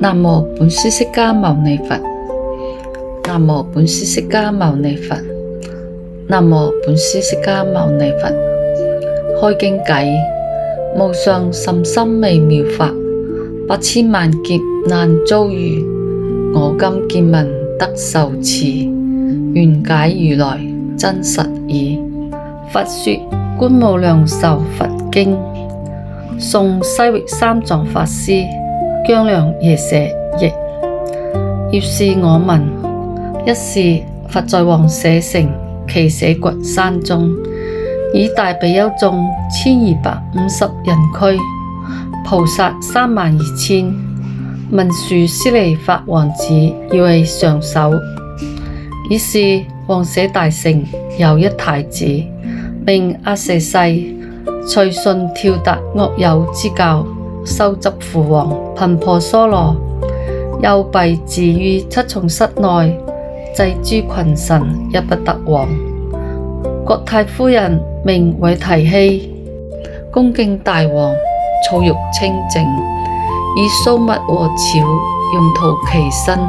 南無本師釋迦牟尼佛。南無本師釋迦牟尼佛。南無本師釋迦牟尼佛。開經偈：無上甚深微妙法，百千萬劫難遭遇。我今見聞得受持，願解如來真實義。佛說觀無量壽佛經，宋西域三藏法師姜良耶舍譯。爾時我聞，一時佛在王舍城祇舍崛山中，以大比丘眾1250人俱，菩薩32000，文殊師利法王子以為上首。爾時王舍大城有一太子，名阿闍世，隨順憍達惡友之教，修執父王頻婆娑羅，幽閉自於7重室內，祭諸群臣一不得往。國太夫人名韋提希，恭敬大王，澡浴清淨，以酥蜜和草用塗其身，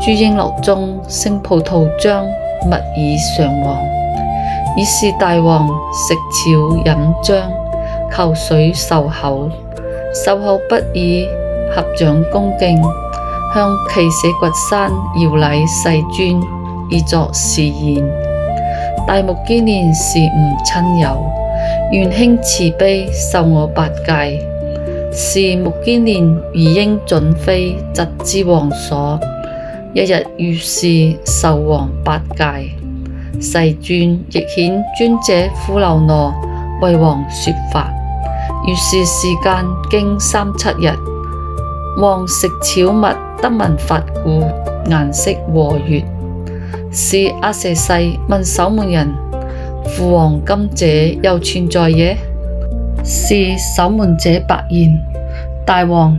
諸瓔珞中盛葡萄漿，蜜以上王。爾時大王食草飲漿，求水漱口，漱口不已，合掌恭敬，向祇舍崛山搖禮世尊，以作是言：大目犍連是吾親友，願興慈悲受我八戒。是目犍連如鷹隼飛，疾至王所，一日如是受王八戒。世尊亦遣尊者富樓那為王說法。如是時間經3-7日，王食草蜜得聞法故，顏色和悅。是阿闍世問守門人：父王今者又存在耶？是守門者白言：大王，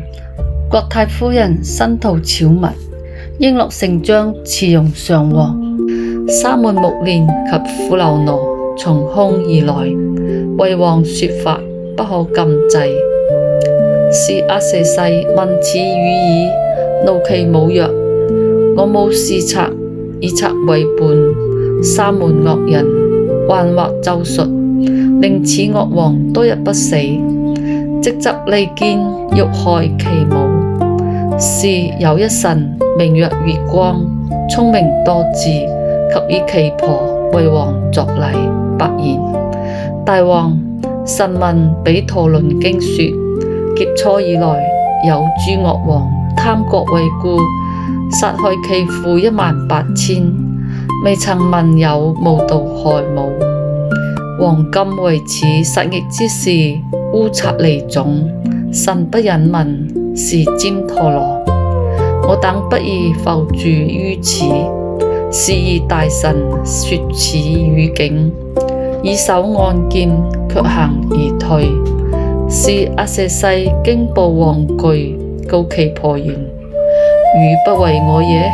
國太夫人身塗草蜜，瓔珞盛漿賜容上王。沙門目連及富樓那從空而來，為王說法，不可禁制。是阿闍世聞此語已，怒其母曰：我母是賊，以賊為伴，沙門惡人，幻惑咒術，令此惡王多日不死，即執利劍欲害其母。是有一神名曰月光，聰明多智，及以耆婆為王作禮，白言：大王，臣聞彼陀輪經說，劫初以來，有諸惡王貪國為故，殺害其父18000，未曾聞有無道害母。王今為此殺戮之事烏剎利種，臣不忍聞，是旃陀羅。我等不宜復住於此。是以大臣說此語境，以手按劍，卻行而退。是阿闍世驚怖惶懼，告耆婆言：汝不為我耶？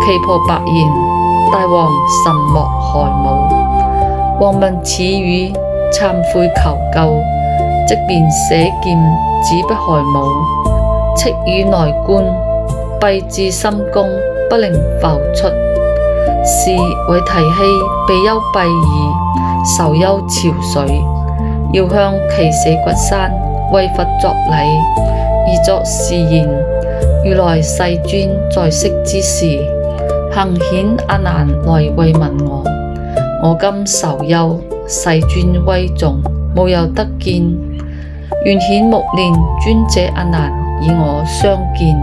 耆婆白言：大王慎莫害母。王聞此語，懺悔求救，即便捨劍，只不害母。敕與內觀，閉至心宮，不令復出。是韋提希被幽閉已，愁憂憔悴，要向祇舍崛山為佛作禮，以作是言：如來世尊在昔之時，行遣阿難來慰問我。我今愁憂，世尊威重，無有得見，願遣目連尊者阿難以我相見。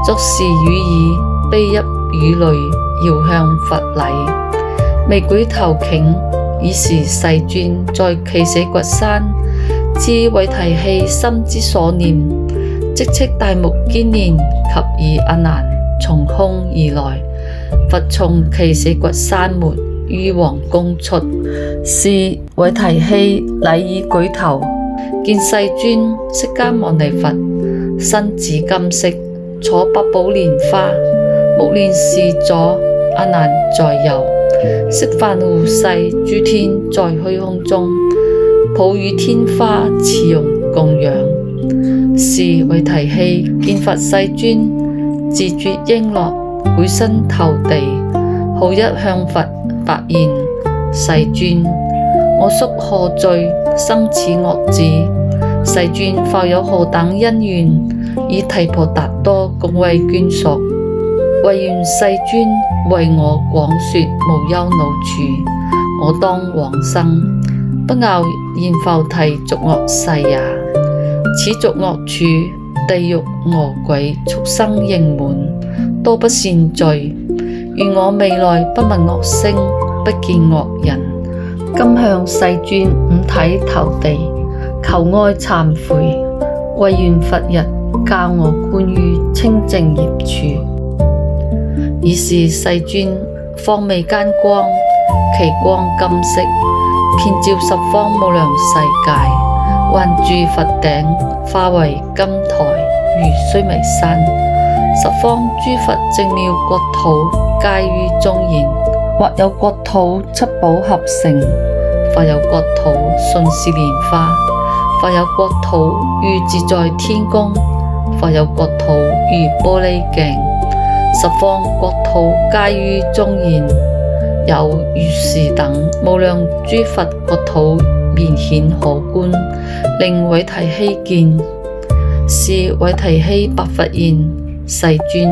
作是語已，悲泣與淚，遙向佛禮，未舉頭頃。爾時世尊在祇舍崛山，知韋提希心之所念，即斥大目犍連及爾阿難從空而來。佛從祇舍崛山門於王宮出，是韋提希禮已舉頭，見世尊釋迦牟尼佛，身紫金色，坐百寶蓮花，目連是左，阿難在右。釋梵護世諸天在虛空中，普與天花慈容供養。是為提起見佛世尊自絕瓔珞，舉身投地，好一向佛白言：世尊，我宿何罪生此惡子？世尊復有何等恩願，以提婆達多共為眷屬？唯願世尊為我廣說無憂惱處，我當往生，不樂閻浮提逐惡世也。此逐惡處，地獄餓鬼畜生盈滿，多不善罪。願我未來不聞惡聲，不見惡人，今向世尊五體投地，求哀懺悔。唯願佛日教我觀於清淨業處。爾時世尊放眉間光，其光金色，遍照十方無量世界，還住佛頂，化為金台，如須彌山。十方諸佛淨妙國土，皆於莊嚴。或有國土七寶合成，或有國土順是蓮花，或有國土如自在天宮，或有國土如玻璃鏡。十方國土皆於莊嚴，有如是等無量諸佛國土面顯可觀，令韋提希見。是韋提希白佛言：世尊，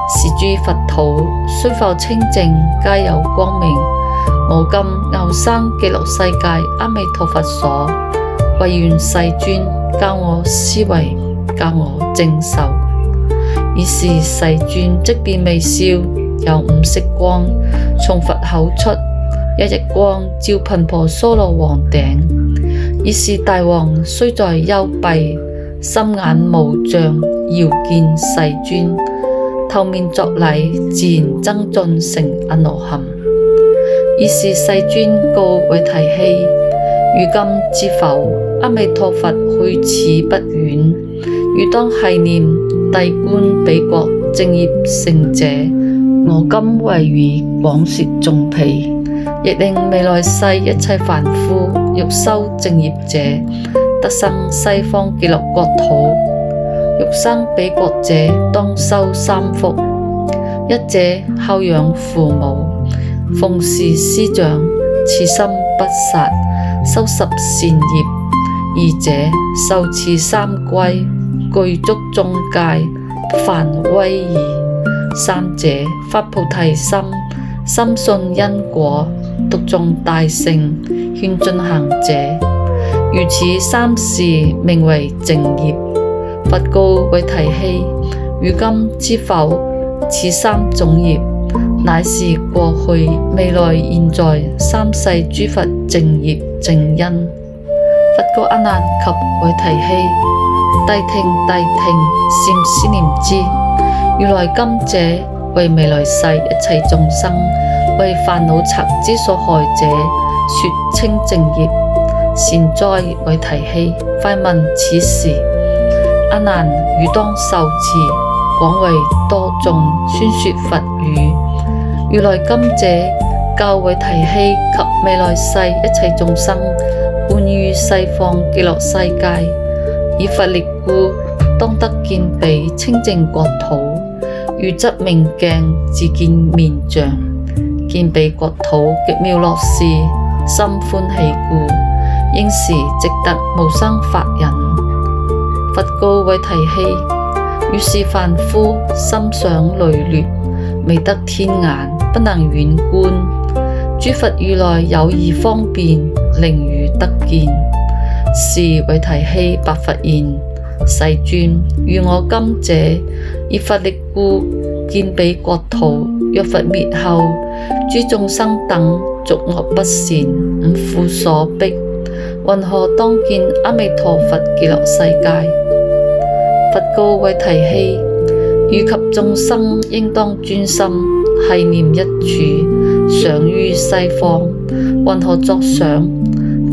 是諸佛土雖復清淨，皆有光明。我今牛生極樂世界阿彌陀佛所，唯願世尊教我思維，教我證受。爾時世尊即便微笑，有五色光從佛口出，一日光照頻婆娑羅王頂。爾時大王雖在幽閉，心眼無障，遙見世尊，頭面作禮，自然增進成阿羅漢。爾時世尊告韋提希：如今知否？阿彌陀佛去此不遠，汝當繫念帝觀彼國正業聖者。我今為汝廣說頌彼，亦令未來世一切凡夫欲修正業者，得生西方極樂國土。欲生彼國者，當修三福：一者孝養父母，奉事師長，慈心不殺，修十善業；二者受持三歸，具足眾戒，不犯威儀；三者發菩提心，深信因果，讀誦大乘，勸進行者。如此三事名為正業。佛告韋提希：如今知否？此三種業，乃是過去、未來、現在三世諸佛正業正因。佛告阿難及韋提希：諦聽，諦聽，善思念之。如來今者為未來世一切眾生，為煩惱賊之所害者，說清淨業。善哉，韋提希，快聞此事。阿難，汝當受持，廣為多眾宣說佛語。如來今者教韋提希及未來世一切眾生，觀於西方極樂世界，以佛力故，當得見彼清淨國土，如側明鏡自見面像。見彼國土極妙樂事，心歡喜故，應時即得無生法忍。佛告韋提希：如是凡夫心想累劣，未得天眼，不能遠觀。諸佛如來有意方便，令汝得見。是韋提希白佛言：世尊，如我今者以佛力故，見彼國土，若佛滅後，諸眾生等逐惡不善，五苦所逼，云何當見阿彌陀佛極樂世界？佛告韋提希：汝及眾生應當專心繫念一處，想於西方，云何作想？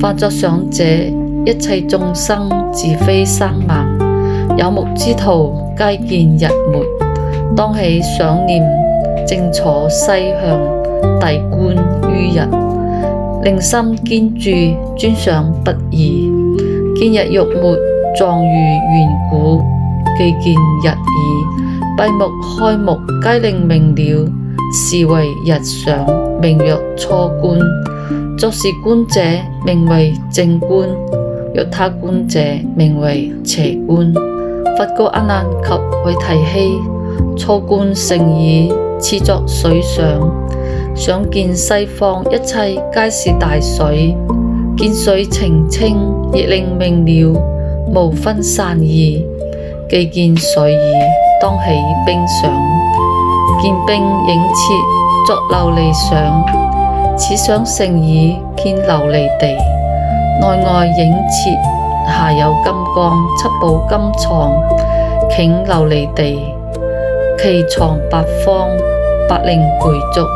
凡作想者，一切眾生自非生盲，有目之徒皆見日沒。當起想念，正坐西向，諦觀於日，令心堅住，專想不移。見日欲沒，狀如遠古，既見日矣。閉目開目，皆令明了，是為日常，名曰初觀。作是觀者，名為正觀；若他觀者，名為邪觀。佛告阿難及韋提希：初觀勝矣，次作水想。想見西方一切皆是大水，見水澄清，亦令明了，無分散異。既見水矣，當起冰想。見冰映切，作琉璃想。此想成矣，見琉璃地，內外映切，下有金剛，七寶金幢，頃琉璃地，其幢八方，百靈具足。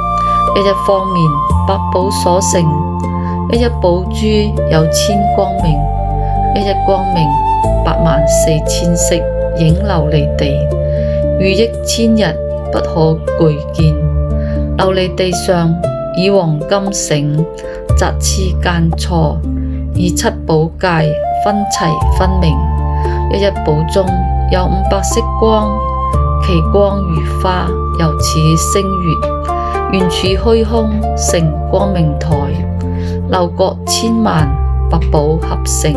一一方面，百寶所成；一一寶珠有千光明，一一光明84000色，映琉璃地，喻億千日，不可具見。琉璃地上以黃金繩紮刺間錯，以七寶界分齊分明。一一寶中有500色光，其光如花，猶似星月。圓柱虛空，成光明台，樓閣千萬，百寶合成。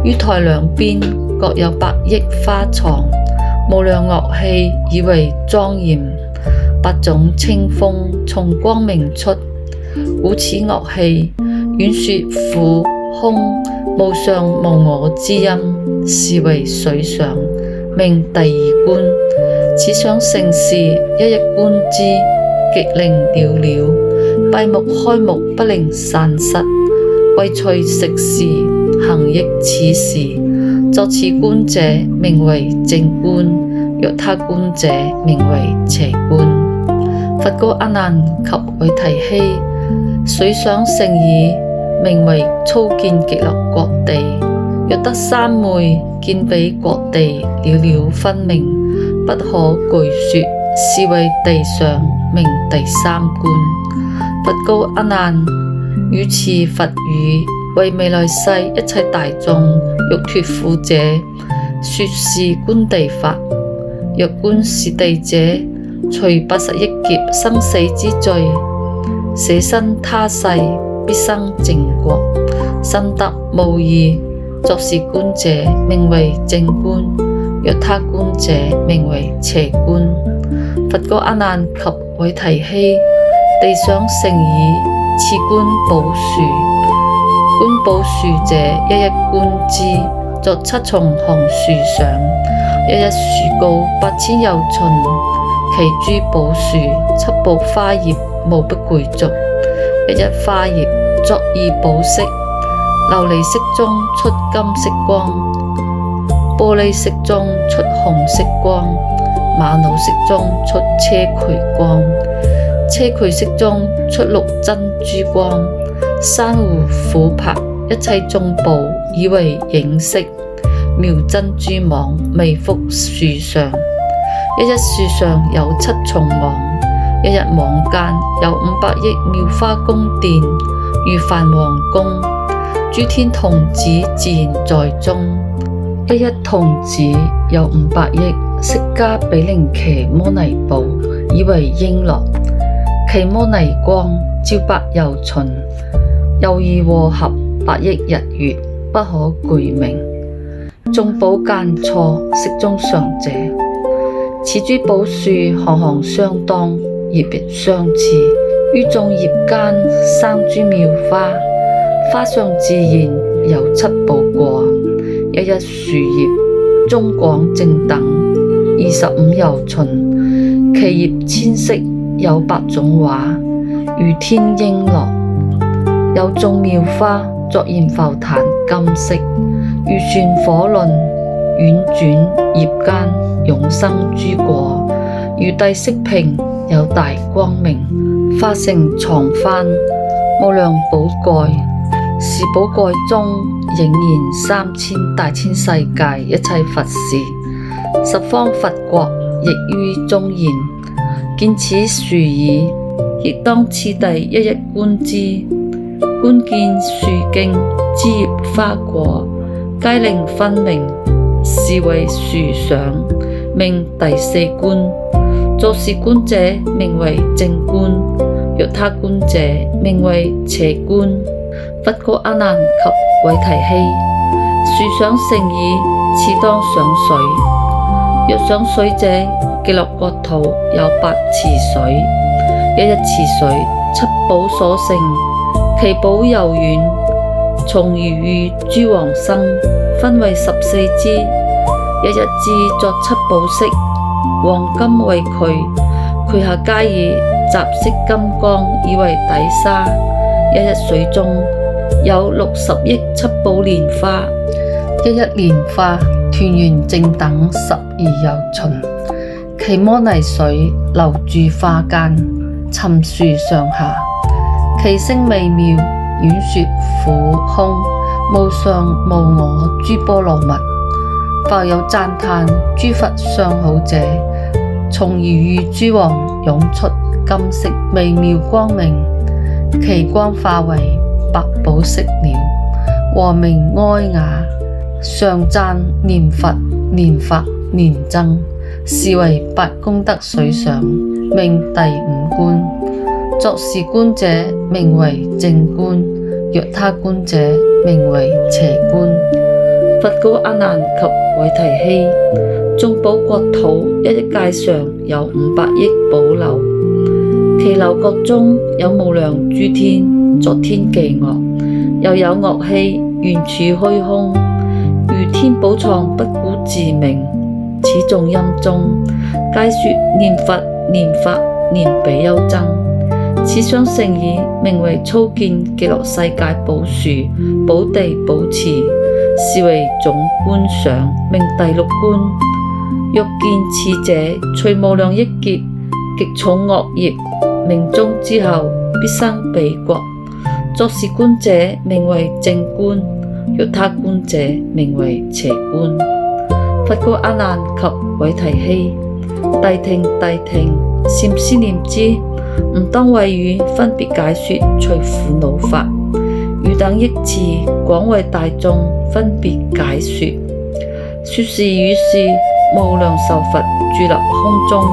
於台兩邊各有100億花床，無量樂器以為莊嚴。8種清風從光明出，故此樂器演說苦空無上無我之音，是為水想，名第二觀。此想成事，一一觀之，極令了了。閉目開目，不令散失。為趣食事，行益此事。作此觀者，名為正觀；若他觀者，名為邪觀。佛告阿難及韋提希：水想成矣，名為粗見極樂國地。若得三昧，見彼國地了了分明，不可具說，是為地上，名第三觀。佛告阿難：汝次佛語，為未來世一切大眾欲脫苦者，說是觀地法。若觀是地者，除80億劫生死之罪，捨身他世，必生淨國，身得無異。作是觀者，名為正觀；若他觀者，名為邪觀。佛告阿難及韋提希：地想成矣，次觀寶樹。觀寶樹者，一一觀之，作7重紅樹想。一一樹高8000由旬，其諸寶樹7寶花葉無不具足。一一花葉作2寶色，琉璃色中出金色光，玻璃色中出紅色光，瑪瑙色中出硨磲光，硨磲色中出綠珍珠光。珊瑚琥珀一切眾寶以為影色，妙珍珠網微覆樹上。一一樹上有7重網，一一網間有500億妙花宮殿，如梵王宮。諸天童子自然在中。一一童子有500億釋迦比陵祇摩尼寶，以為瓔珞。其摩尼光照百由旬，又以和合100億日月，不可具名。眾寶間錯，色中常者。此諸寶樹行行相當，葉亦相似。於眾葉間生諸妙花，花上自然有7寶過。一一樹葉中廣正等，25由旬，其葉千色，有8種畫，如天瓔珞。有眾妙花作閻浮檀金色，如旋火輪婉轉，葉間永生諸果，如帝釋瓶有大光明，化成幢幡，無量寶蓋。是寶蓋中映現3000大千世界一切佛事，十方佛國亦於中現。見此樹已，亦當次第一一觀之。觀見樹莖枝葉花果，皆令分明，是為豎想，名第四觀。作是觀者，名為正觀；若他觀者，名為邪觀。佛告阿難及韋提希：豎想成已，此當上水。若上水者，極樂國土有8池水，一池水七寶所成，其寶柔軟，從如與諸王生，分為14支，一支作七寶飾，黃金為渠下皆以雜色金剛以為底沙，一水中有60億七寶蓮花，一蓮花團圓正等12由旬，其摩尼水流注花間，沉樹上下，其聲微妙，演說苦空，無上無我諸波羅蜜。復有讚歎諸佛相好者，從如與諸王湧出金色微妙光明，其光化為百寶飾鳥，和鳴哀雅，上讚念佛念法念僧，是為8功德水上，名第五觀。作是觀者，名為正觀；若他觀者，名為邪觀。佛告阿難及韋提希：眾寶國土一界上有500億寶樓，其樓閣中有無量諸天作天伎樂，又有樂器懸處虛空，如天寶藏不鼓自鳴。此眾音中，皆說念佛念法念比丘僧。此相成已，名為粗見極樂世界寶樹寶地寶池，是為總觀想，名第六觀。欲見此者，隨無量億劫極重惡業，命終之後必生彼國。作是觀者，名為正觀；若他觀者，名為邪觀。佛告阿難及韋提希：諦聽諦聽，禪師念之，吾當為汝分別解說除苦惱法，汝等憶持，廣為大眾分別解說。說是汝是無量壽佛住立空中，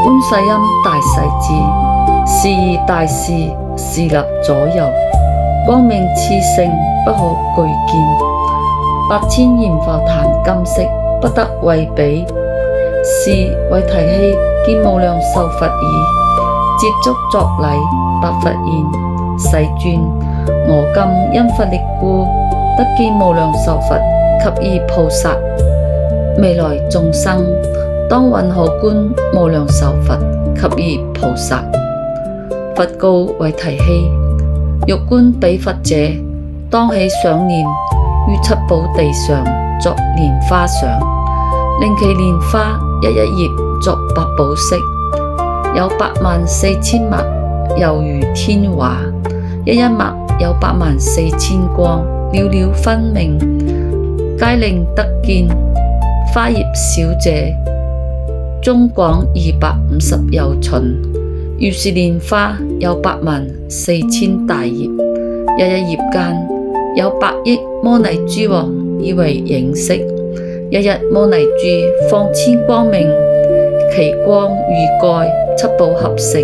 觀世音大勢至，是以大士侍立左右，光明熾盛不可具見。8000閻浮檀金色不得為比。是韋提希見無量壽佛已，接足作禮，白佛言：世尊，我今因佛力故，得見無量壽佛及二菩薩。未來眾生當云何觀無量壽佛及二菩薩？佛告韋提希：欲觀彼佛者，當起想念，於七寶地上作蓮花想，令其蓮花一葉作百寶飾，有84000抹，猶如天華；一抹有84000光，了了分明，皆令得見。花葉小者，中廣250由旬，如是蓮花有84000大葉，一葉間有100億摩尼珠王以為影色，一摩尼珠放千光明，其光如蓋，七寶合成，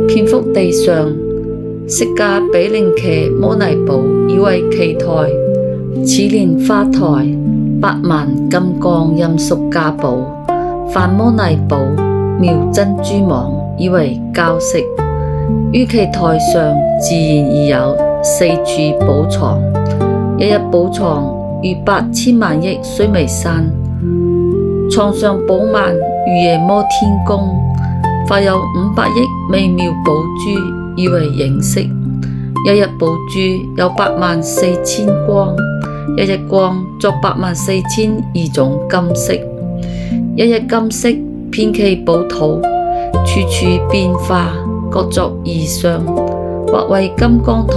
遍覆地上。釋迦比令騎摩尼寶以為其台，此蓮花台80000金剛音速家寶，梵摩尼寶妙珍珠網以為交飾，於其台上自然而有4處寶藏，一寶藏如8千萬億須彌山，床上寶鬘如夜摩天宮，復有500億微妙寶珠以為影色，一寶珠有84000光，一光作84002種金色，一金色遍其寶土，處處變化，各作異相，或為金剛台，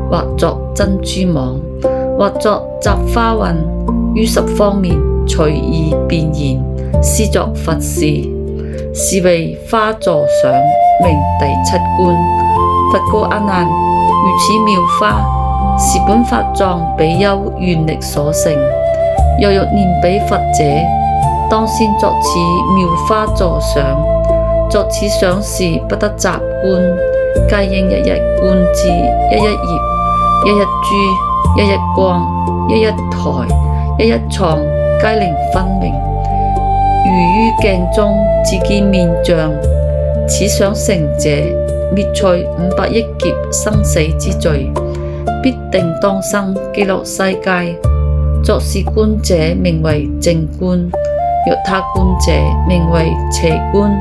或作珍珠網，或作雜花雲，於10方面隨意變現，施作佛事，是為花座想，名第七觀。佛告阿難：如此妙花，是本法藏比丘願力所成。若欲念彼佛者，當先作此妙花座相。作此相時，不得雜觀，皆應一一觀之，一一葉，一一珠，一一光，一一台，一一幢，皆令分明。如於鏡中自見面像，此相成者，滅除500億劫生死之罪，必定當生極樂世界。作是觀者，名為正觀；若他觀者，名為邪觀。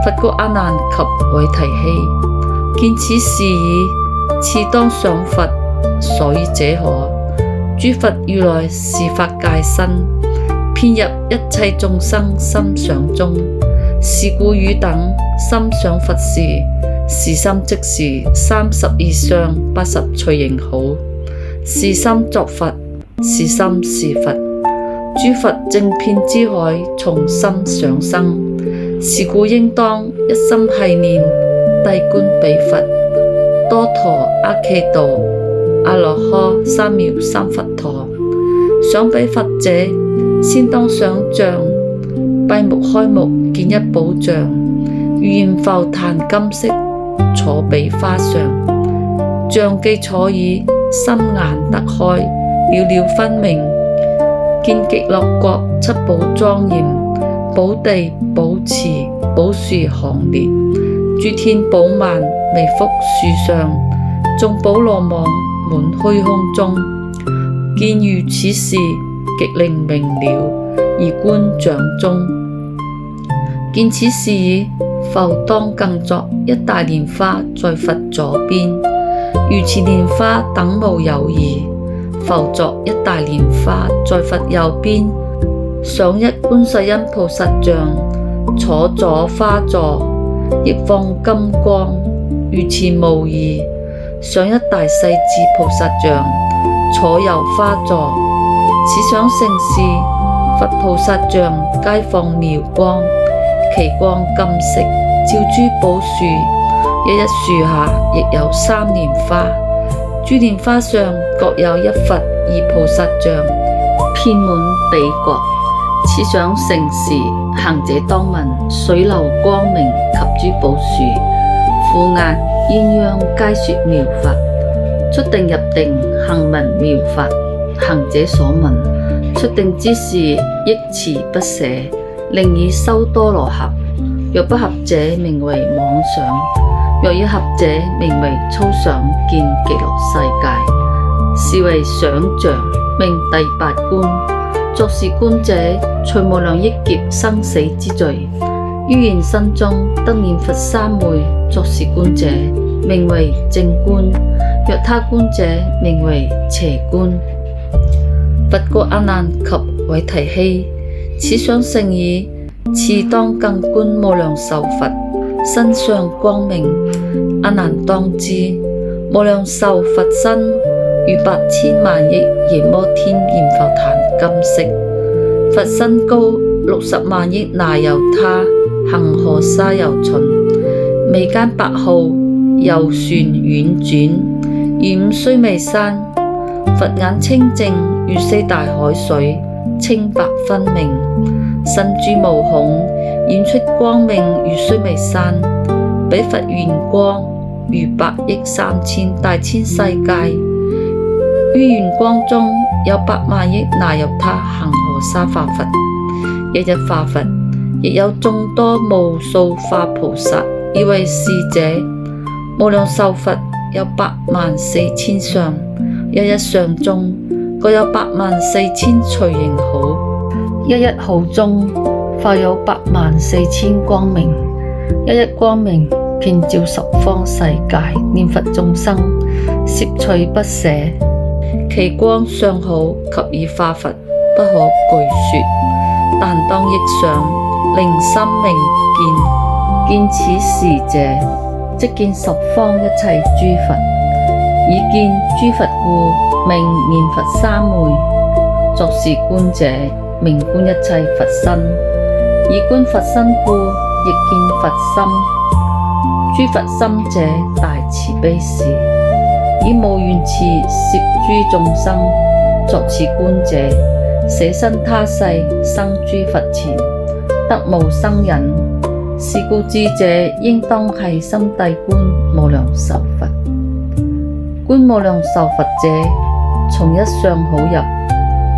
佛告阿難及韋提希：見此事已，次當想佛。所以者何？諸佛如來是法界身，遍入一切眾生心想中。是故汝等心想佛時，是心即是32相80隨形好。是心作佛，是心是佛。諸佛正遍之海，從心想生。是故應當一心繫念，諦觀彼佛。多陀阿祇多阿羅訶三藐三佛陀。想彼佛者，先當想像，閉目開目，見一寶像，如燃浮檀金色，坐彼花上。像既坐已，心眼得開，了了分明。見極樂國七寶莊嚴，寶地寶池寶樹行列，諸天寶鬘微覆樹上，眾寶羅網滿虛空中。見如此事，極令明了，而觀掌中。見此事已，復當更作一大蓮花在佛左邊，如是蓮花等無有異。復作一大蓮花在佛右邊，想一觀世音菩薩像，坐左花座，亦放金光，如此無異。想一大勢至菩薩像，坐右花座。此想成時，佛菩薩像皆放妙光，其光金色，照諸寶樹。一一樹下亦有3蓮花，諸蓮花上各有一佛二菩薩像，遍滿彼國。此想成時，行者當聞水流光明及諸寶樹，虎眼鴛鴦皆說妙法。出定入定，行聞妙法。行者所聞，出定之時，憶持不捨，令以修多羅合。若不合者，名為妄想；若已合者，名為粗想，見極樂世界。是為想像，名第8觀。作是觀者，除無量億劫生死之罪，於現身中得念佛三昧。作是觀者，名為正觀；若他觀者，名為邪觀。佛告阿難及韋提希：此想成已，次當更觀無量壽佛，身相光明。阿難當知，無量壽佛身如8千萬億夜摩天閻浮檀金色。佛身高60萬億那由他恒河沙由旬，眉間白毫，右旋婉轉，如5須彌山。佛眼清淨，如4大海水，清白分明。身諸毛孔，現出光明，如須彌山。彼佛圓光，如100億3千大千世界。於圓光中有8萬億那由他恒河沙化佛，一一化佛，亦有眾多無數化菩薩，以為是者。無量壽佛有84000相，一一相中各有84000隨形好，一一好中復有84000光明，一一光明遍照十方世界，念佛眾生攝取不捨。其光相好，及以化佛，不可具說，但當憶想，令心明見。見此事者，即見十方一切諸佛。以見諸佛故，名念佛三昧。作是觀者，名觀一切佛身。以觀佛身故，亦見佛心。諸佛心者，大慈悲事。以無緣慈攝諸眾生，作此觀者，捨身他世，生諸佛前，得無生忍。是故智者應當繫心諦觀無量壽佛。觀無量壽佛者，從一相好入，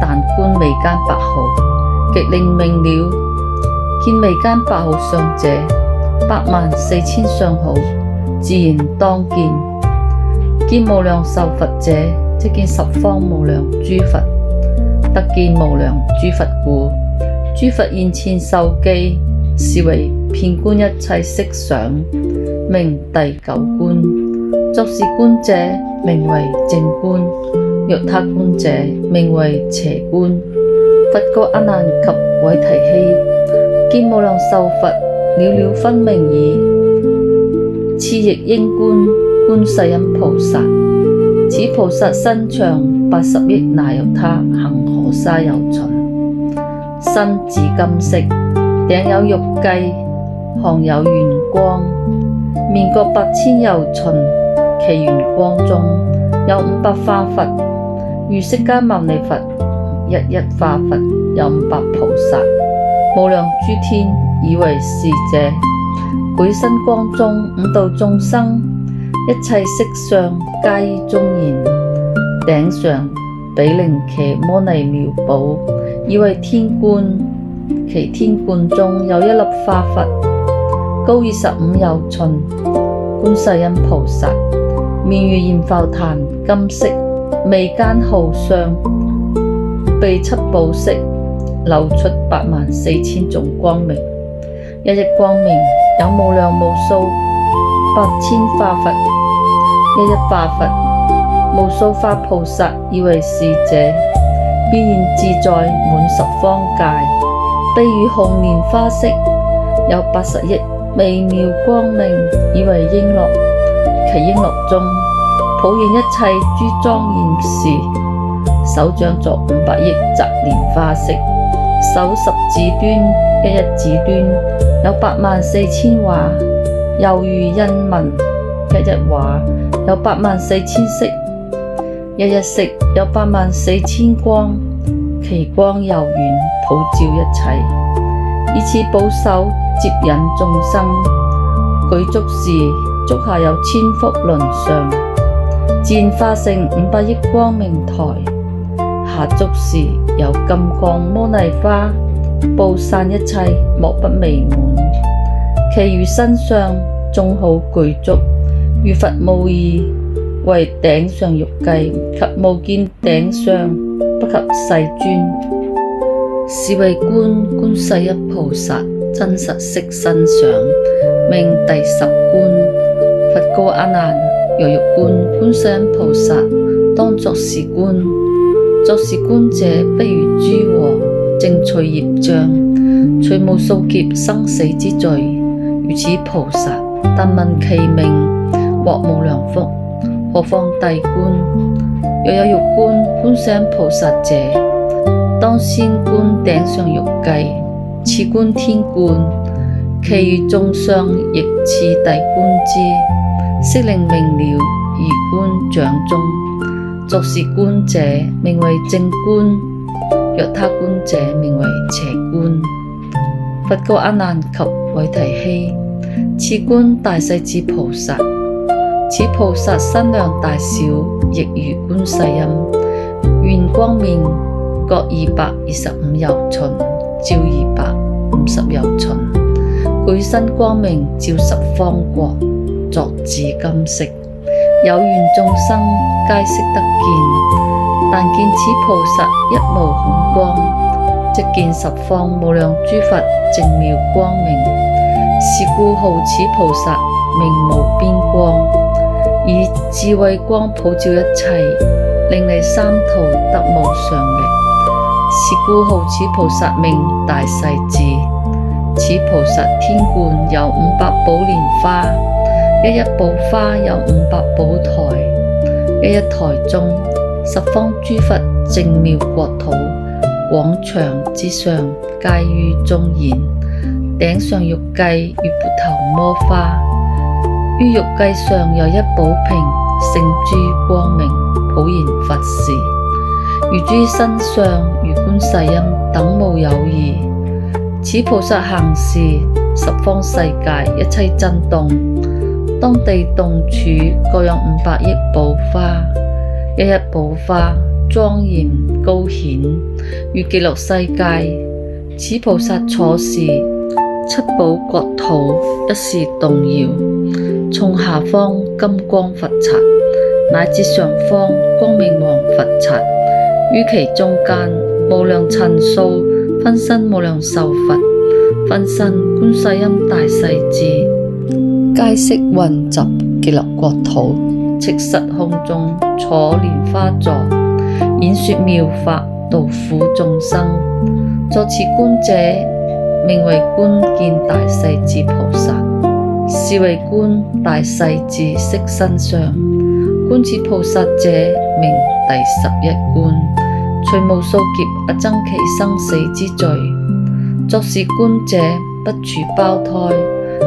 但觀眉間白毫，極令明了。見眉間白毫相者，84000相好，自然當見。見無量壽佛者，即見十方無量諸佛。得見無量諸佛故，諸佛現前受記，是為遍觀一切色相，名第九觀。作是觀者，名為正觀；若他觀者，名為邪觀。佛告阿難及韋提希：見無量壽佛，了了分明矣。次亦應觀觀世音菩薩。此菩薩身長80億那由他恒河沙由旬，身紫金色，頂有玉髻，項有圓光，面各8000由旬，其圓光中有500化佛，如釋迦牟尼佛，一一化佛有500菩薩，無量諸天以為是者，舉身光中五度眾生，一切色相皆於中現。頂上比鈴伽摩尼妙寶，以為天冠，其天冠中有一粒化佛，高25由旬。觀世音菩薩面如燃浮檀金色，眉間毫相，鼻七寶色，流出84000種光明，一一光明有無量無數8000化佛，一一化佛無數化菩薩，以為是者，必然自在滿十方界，譬如紅蓮花色，有80億微妙光明，以為瓔珞。其瓔珞中普現一切諸莊嚴事，手掌作500億澤蓮花色，手十指端，一一指端有84000畫，猶如印紋，一一畫有84000色，一一色有84000光，其光柔軟，普照一切。以此寶手接引眾生，舉足時足下有1000福輪上，自然化成500億光明台。下足時有金剛摩尼花，布散一切，莫不微滿。其餘身上眾好具足，與佛無異，為頂上玉髻，及無見頂相，不及世尊。是為觀世音菩薩真實色身相，名第10觀。佛告阿難：若欲觀世音菩薩，當作是觀。作是觀者，不如諸禍，淨除業障，除無數劫生死之罪。如此菩薩，但聞其名，獲無量福。何況第觀？若有欲觀世音菩薩者，當先觀頂上玉髻，次觀天冠，其餘眾相亦次第觀之，悉令明了而觀掌中。作是觀者，名為正觀；若他觀者，名為邪觀。佛告阿難及韋提希：次觀大勢至菩薩，此菩薩身量大小，亦如觀世音，圓光面，各225由旬，照250由旬，舉身光明，照十方國，作紫金色。有緣眾生皆悉得見，但見此菩薩一無恐光，即見十方無量諸佛淨妙光明。是故號此菩薩名無邊光，以智慧光普照一切，令你三途得無上力。是故號此菩薩名大勢至。此菩薩天冠有500寶蓮花，一一寶花有500寶台，一一台中十方諸佛淨妙國土，廣場之上皆於中現。頂上玉髻如缽頭摩花，於玉髻上有一寶瓶，勝諸光明，普現佛時。如諸身相，如觀世音等無有異。此菩薩行事，十方世界一切震動，當地動處各有500億寶花，一一寶花莊嚴高顯，如極樂世界。此菩薩坐時，七寶國土一時動搖，從下方金光佛剎，乃至上方光明王佛剎，於其中間無量塵數分身無量壽佛，分身觀世音大勢至，皆悉雲集極樂國土，赤實空中坐蓮花座，演說妙法度苦眾生。作此觀者，名為觀見大勢至菩薩，是為觀大勢至色身相。觀此菩薩者，名第11觀，除無數劫阿僧祇生死之罪。作是觀者，不處胞胎，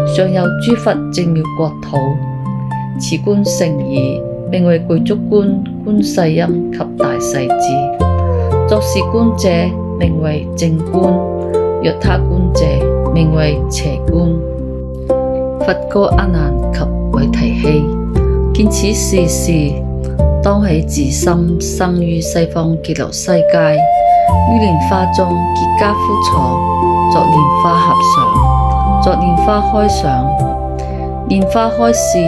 上有諸佛淨妙國土。此觀成已，名為具足觀，觀世音及大勢至。作是觀者，名為正觀，若他觀者，名為邪觀。佛告阿難及韋提希：見此世事，當起自心生於西方極樂世界，於蓮花中結跏趺坐，作蓮花合上，作蓮花開上。蓮花開時，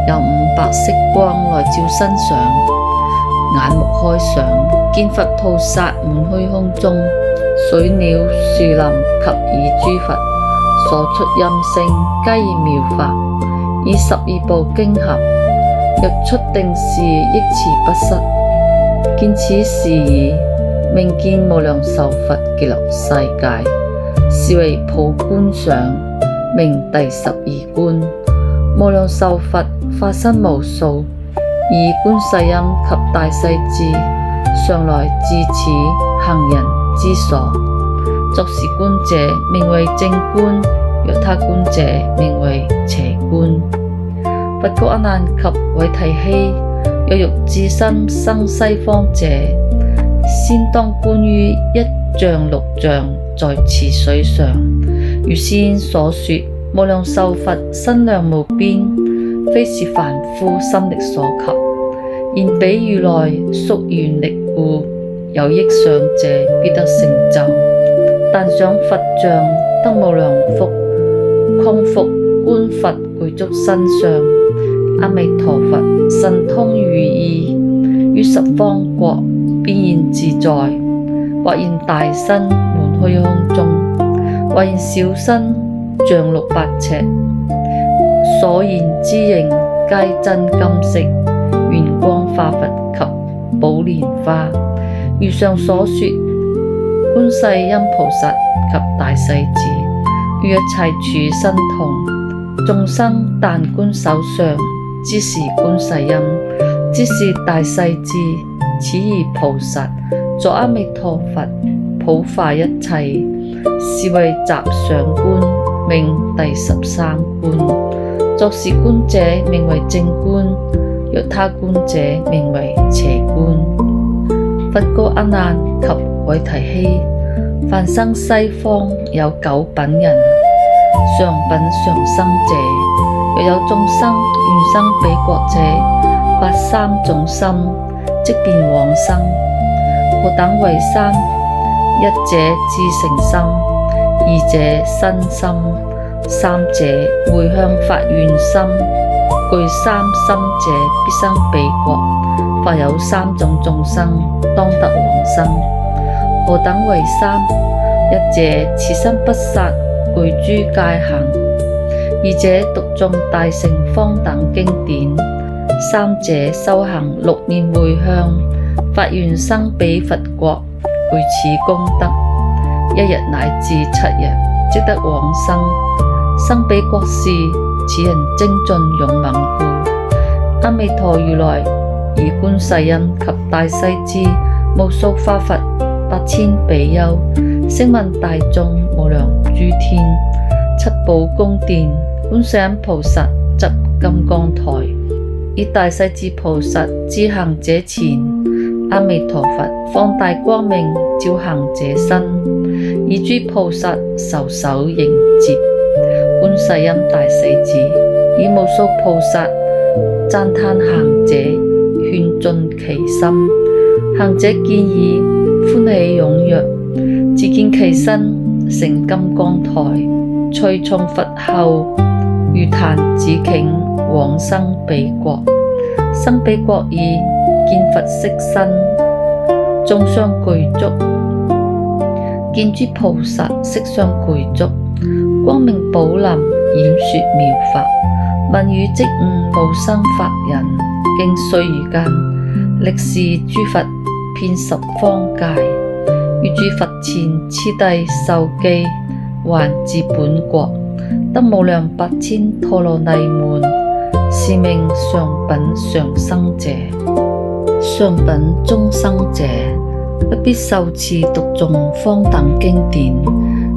有5白色光來照身上，眼目開上，見佛菩薩滿虛空中，水鳥樹林及以諸佛所出音聲，皆以妙法，以12部經合，若出定時，憶持不失。見此事已，名見無量壽佛極樂世界，是為普觀想，名第12觀。無量壽佛化身無數，以觀世音及大勢至，上來至此行人之所。作是觀者，名為正觀；若他觀者，名為邪觀。佛告阿難及韋提希：若欲自心生西方者，先當觀於一丈六丈在池水上。如先所說，無量壽佛身量無邊，非是凡夫心力所及。然彼如來宿願力故，有憶想者必得成就。但想佛像得無量福，況復觀佛具足身相。阿彌陀佛神通如意，於十方國變現自在，或現大身滿虛空中，或現小身像6、8尺，所現之形皆真金色，圓光化佛及寶蓮花。如上所說，觀世音菩薩及大勢至，於一切處身同。眾生但觀手相，知是觀世音，知是大勢至。此而菩薩作阿彌陀佛，普化一切，是為集相觀，名第13觀。作是觀者，名為正觀；若他觀者，名為邪觀。佛告阿難及韋提希：凡生西方有9品人，上品上生者，若有眾生願生彼國者，發3種心，即變往生。何等為3？一者至誠心，二者身心，三者回向發願心。具3心者，必生彼國。發有3種眾生，當得往生。何等為3？一者慈心不殺，具諸戒行；二者讀誦大乘方等經典；三者修行6念回向，發願生彼佛國。具此功德，1日乃至7日，即得往生。生彼國時，此人精進勇猛故，阿彌陀如來以觀世音及大勢至無數化佛8000比丘，聲聞大眾無量諸天，七寶宮殿，觀世音菩薩執金剛台，以大勢至菩薩至行者前，阿彌陀佛放大光明照行者身，以諸菩薩受手迎接。觀世音大勢至以無數菩薩讚歎行者，勸進其心。行者見已歡喜踴躍，只見其身成金剛台，隨從佛後，如彈紫頃，往生彼國。生彼國已，見佛色身，眾相具足。見諸菩薩色相具足，光明寶林，演說妙法。聞語即悟無生法忍，經歲臾間，歷示諸佛遍十方界。於諸佛前次第受記，還至本國，得無量百千陀羅尼門，是名上品上生者。上品中生者，不必受持讀誦方等經典，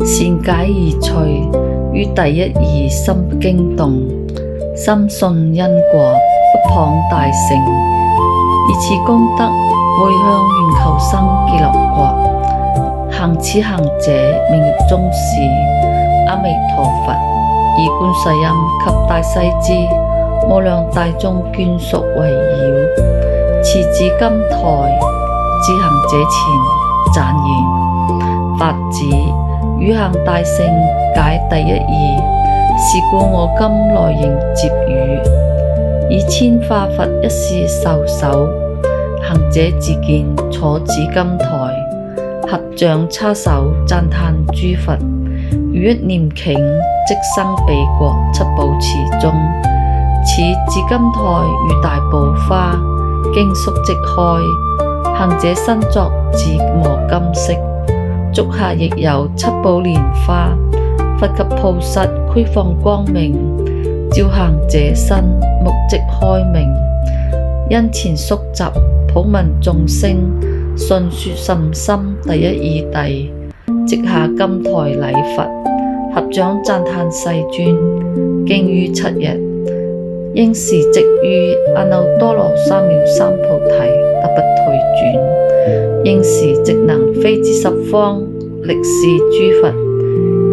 善解而趣，於第一義心驚動，深信因果，不謗大乘，以此功德回向願求生極樂國。行此行者名曰宗士，阿彌陀佛以觀世音及大勢至無量大眾眷屬圍繞，持紫金台，至行者前讚言：法子，汝行大乘解第一義，是故我今來迎接汝，以千化佛一事受手。行者自見坐紫金台，合掌叉手讚歎諸佛，如一念頃，即生彼國七寶池中。此紫金台如大寶花，經粟即開。行者身作紫磨金色，足下亦有七寶蓮花。佛及菩薩俱放光明，照行者身，目即開明。因前宿集普聞眾聲，信說甚深第一義諦，即下金台禮佛，合掌讚歎世尊。經於7日，應時即於阿耨多羅三藐三菩提，得不退轉。應時即能飛至十方，歷示諸佛。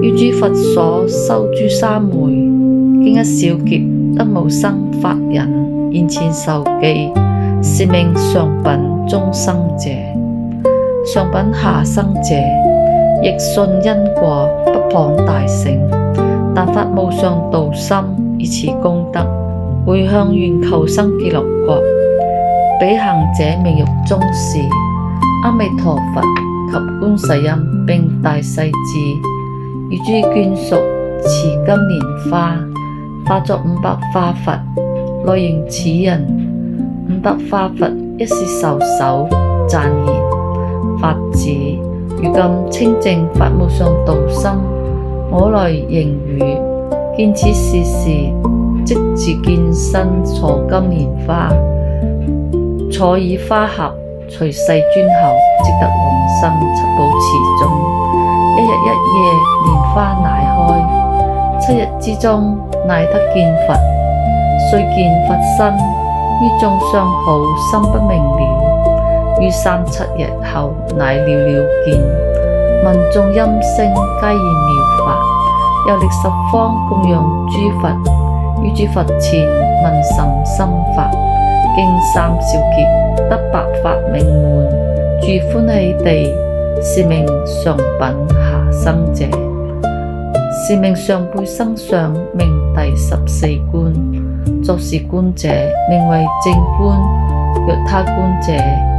於諸佛所修諸三昧，經一小劫，得無生法忍，現前受記，是名上品中生者。上品下生者，亦信因果，不謗大乘，但發無上道心，以此功德回向願求生極樂國。彼行者名曰宗士，阿彌陀佛及觀世音並大勢至與諸眷屬持金蓮花，化作500化佛，來迎此人。500化佛一時受手，讚言：法子，如今清淨發無上道心，我來迎汝。見此事時，即自見身坐金蓮花，坐以花合，隨世尊後，即得往生七寶池中。一日一夜，蓮花乃開，7日之中，乃得見佛。雖見佛身，於眾相好，心不明了。於3、7日後，乃了了見。聞眾音聲，皆言妙法。遊歷十方，供養諸佛。於諸佛前，聞甚深法。經3小劫，得白法名門，住歡喜地，是名上品下生者。是名上輩生相，名第14觀。作是觀者，名為正觀；若他觀者，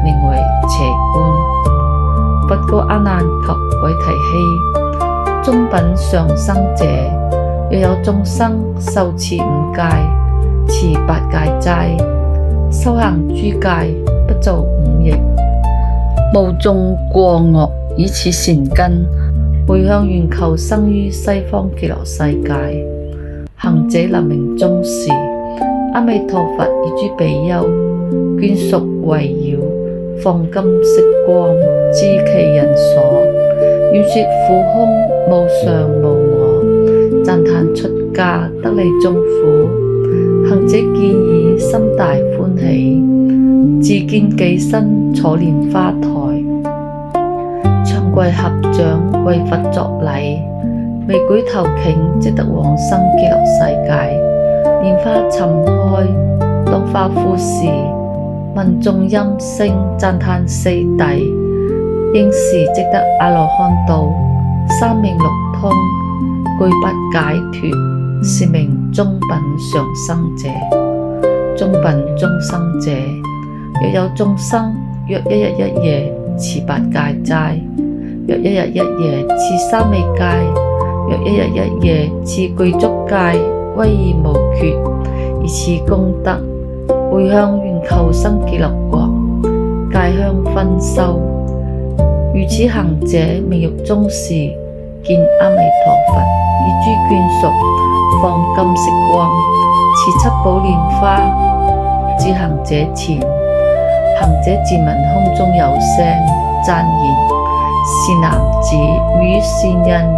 名為邪觀。佛告阿難及韋提希：中品上生者，若有眾生受持5戒，持8戒齋，修行諸戒，不造5逆，無種過惡，以此善根，回向願求生於西方極樂世界。行者能名宗士。阿彌陀佛以諸比丘眷屬圍繞，放金色光，知其人所，願說苦空無常無我，讚歎出家得離眾苦。行者見已，心大歡喜，自見己身坐蓮花台，長跪合掌為佛作禮，未舉頭頃，即得往生極樂世界。蓮花沉開，當化敷時，聞眾音聲讚歎四諦，應時即得阿羅漢道，三命六通，具不解脫，是名中品上生者。中品中生者，若有眾生，若一日一夜持八戒齋，若一日一夜持三昧戒，若一日一夜持具足戒，威儀無缺，以此功德，回向願求生極樂國，戒香熏修。如此行者，命欲終時，見阿彌陀佛以諸眷屬放金色光，持七寶蓮花至行者前。行者自聞空中有聲讚言：是男子與善人，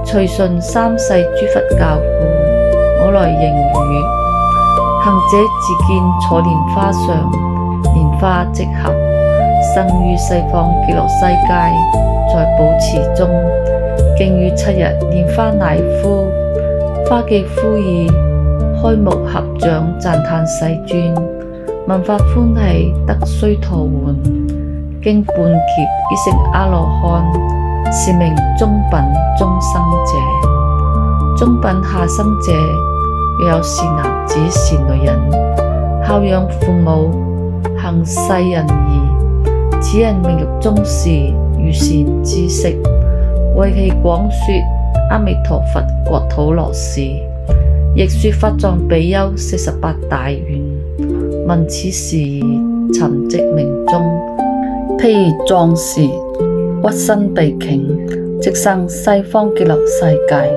隨順三世諸佛教故，我來迎汝。行者自見坐蓮花上，蓮花即合，生於西方極樂世界，在寶池中，經於7日，蓮花乃枯，花既枯已，開目合掌讚歎世尊，聞法歡喜，得須陀洹，經半劫已成阿羅漢，是名中品中生者。中品下生者，若有善男子善女人，孝養父母，行世人義，此人命欲終時，如善知識，為其廣說阿彌陀佛國土樂事，亦說法藏比丘48大願。聞此事已，沉寂名中。譬如壯士屈身被頃，即生西方極樂世界，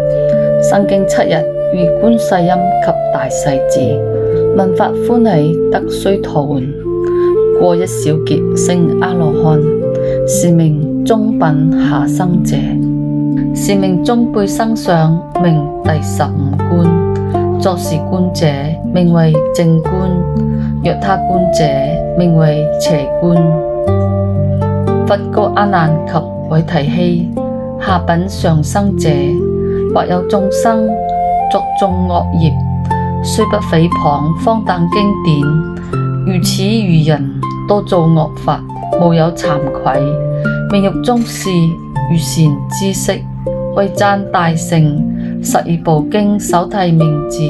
生經7日，遇觀世音及大勢至，聞法歡喜，得須陀洹，過一小劫，成阿羅漢，是名中品下生者。是名中輩生上，名第15觀。作是觀者，名為正觀；若他觀者，名為邪觀。佛告阿難及韋提希：下品上生者，或有眾生作眾惡業，雖不誹謗荒誕經典，如此愚人，多造惡法，無有慚愧，命欲終時，如善知識，為讚大乘12部經首諦名字，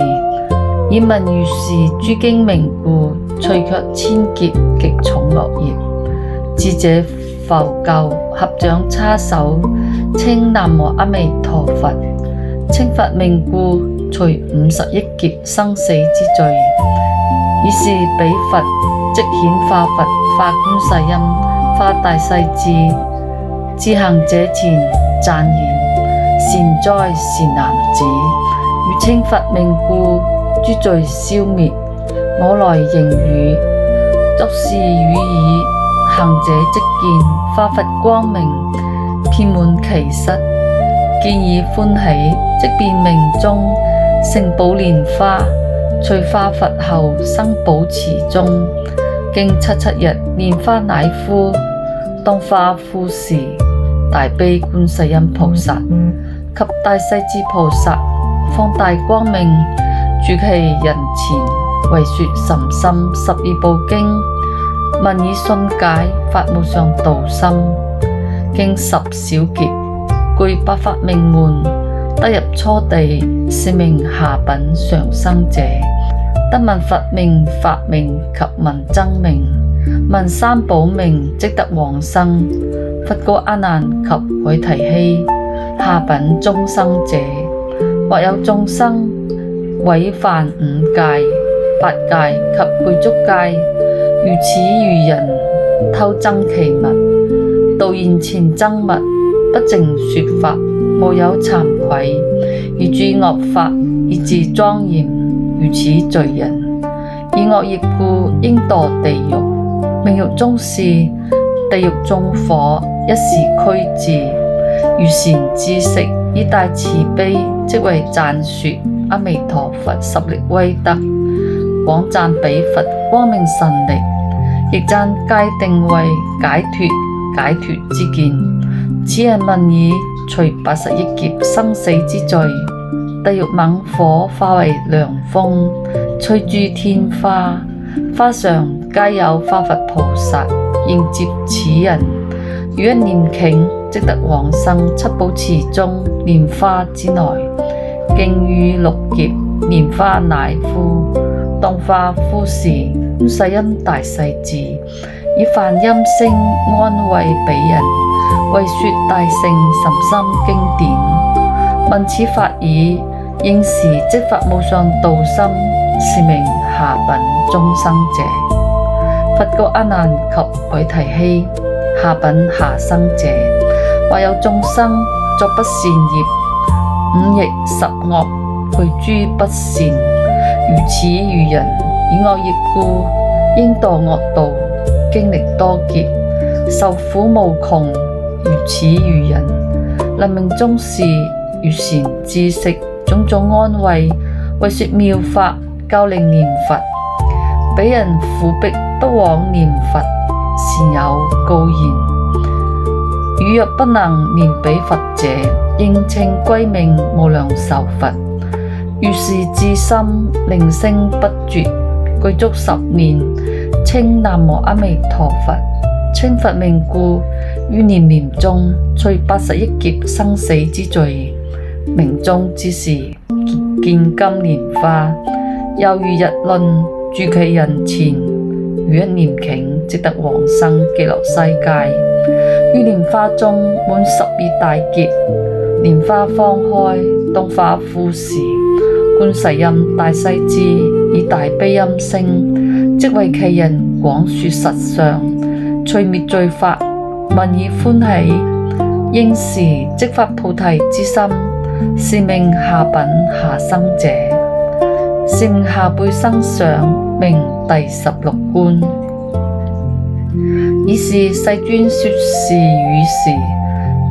以聞如是諸經名故，遂卻千劫極重惡業。智者復救，合掌叉手，稱南無阿彌陀佛，稱佛名故，除50億劫生死之罪。以是彼佛即顯化佛，化觀世音，化大勢至，至行者前讚言：善哉善男子，如稱佛名故，諸罪消滅，我來迎汝。作是語已，行者即見化佛光明，遍滿其室，見已歡喜，即變命中，成寶蓮花，隨化佛後生寶池中，經7日，蓮花乃枯，當化敷時，大悲觀世音菩薩及大勢至菩薩放大光明，住其人前，為說甚深12部經，聞已信解，發無上道心。經10小劫，具8法名門，得入初地，是名下品上生者。得聞佛名、法名及聞僧名，聞三寶名，即得往生。佛告阿難及韋提希：下品中生者，或有眾生違犯5戒、8戒及具足戒，如此愚人，偷僧其物，盜現前僧物，不淨說法，無有慚愧，而諸惡法，以自莊嚴，如此罪人，以惡業故，應墮地獄。命欲終時，地獄眾火一時驅至。如善知識，以大慈悲，即為讚說阿彌陀佛十力威德，廣讚彼佛光明神力，亦讚戒定慧解脫之見。此人聞已除80億劫生死之罪，地獄猛火化為涼風，吹諸天花，花上皆有化佛菩薩迎接此人，如一念頃，即得往生七寶池中蓮花之內。經於6劫，蓮花乃敷，當化敷時，觀世音大勢至，以梵音聲安慰彼人，為說大乘甚深經典。聞此法已，應時即發無上道心，是名下品眾生者。佛告阿難及韋提希：下品下生者，或有眾生作不善業，5逆10惡，具諸不善，如此愚人，以惡業故，應墮惡道，經歷多劫，受苦無窮。如此愚人，能命終時，如善知識，種種安慰，為說妙法，教令念佛。彼人苦逼不往念佛，時有告言：汝若不能念彼佛者，應請歸命無量壽佛。如是至心，鈴聲不絕，具足10年，稱南無阿彌陀佛。稱佛名故，於念念中，除80億劫生死之罪。命終之時，見金蓮花，猶如日輪住其人前，如一念頃，即得往生極樂世界。於蓮花中滿12大劫，蓮花方開，當化敷時，觀世音大勢至，以大悲音聲，即為其人廣說實相，除滅罪法，聞已歡喜，應時即發菩提之心，是名下品下生者。是名下輩生相，名第16觀。爾時世尊說是語時，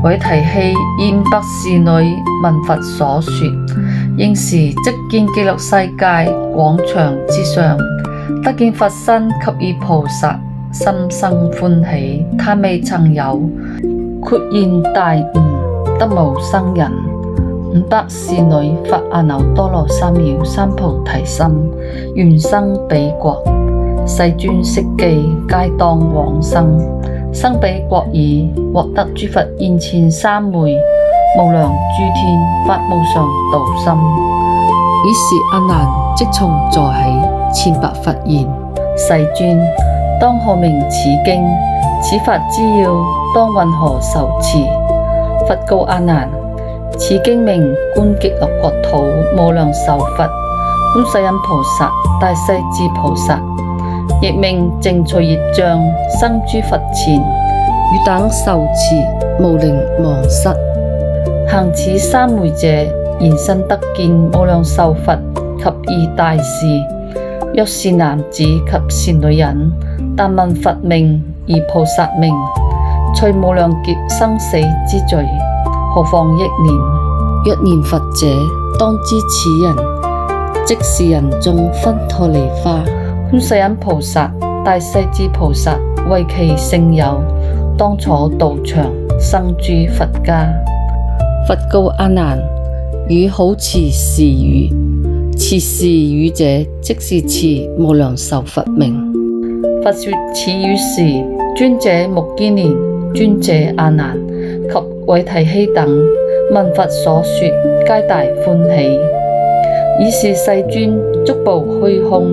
韋提希以500侍女聞佛所說，應時即見極樂世界廣場之上，得見佛身及以菩薩，心生歡喜，他未曾有，豁然大悟，得無生忍。500侍女發阿耨多羅三藐三菩提心，願生彼國。世尊悉記，皆當往生。生彼國已，獲得諸佛現前三昧，無量諸天發無上道心。爾時阿難即從座起，前白佛言：世尊，當何名此經？此法之要，當云何受持？佛告阿難：此經名觀極樂國土無量壽佛，觀世音菩薩、大勢至菩薩，亦名淨除業障，生諸佛前，汝等受持，無令忘失。行此三昧者，現身得見無量壽佛及二大士。若是男子及是女人，但聞佛名而菩薩名，除無量劫生死之罪，何況憶念？若念佛者，當知此人即是人中分陀利花。觀世音菩薩、大勢至菩薩為其聖友，當坐道場，生諸佛家。佛告阿難：汝好持是語，持是語者，即是持無量壽佛名。佛說此語時，尊者目犍連、尊者阿難及韋提希等聞佛所說，皆大歡喜。爾時世尊足步虛空，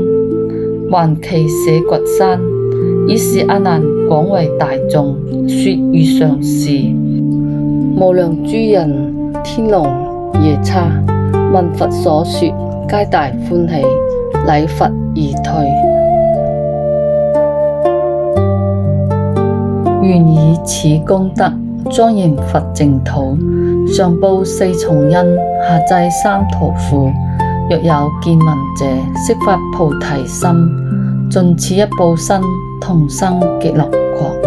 還其舍掘山。爾時阿難廣為大眾說如上事。無量諸人、天龍、夜叉聞佛所說，皆大歡喜，禮佛而退。願以此功德莊嚴佛淨土，上報四重恩，下濟三途苦。若有見聞者，悉發菩提心，盡此一報身，同生極樂國。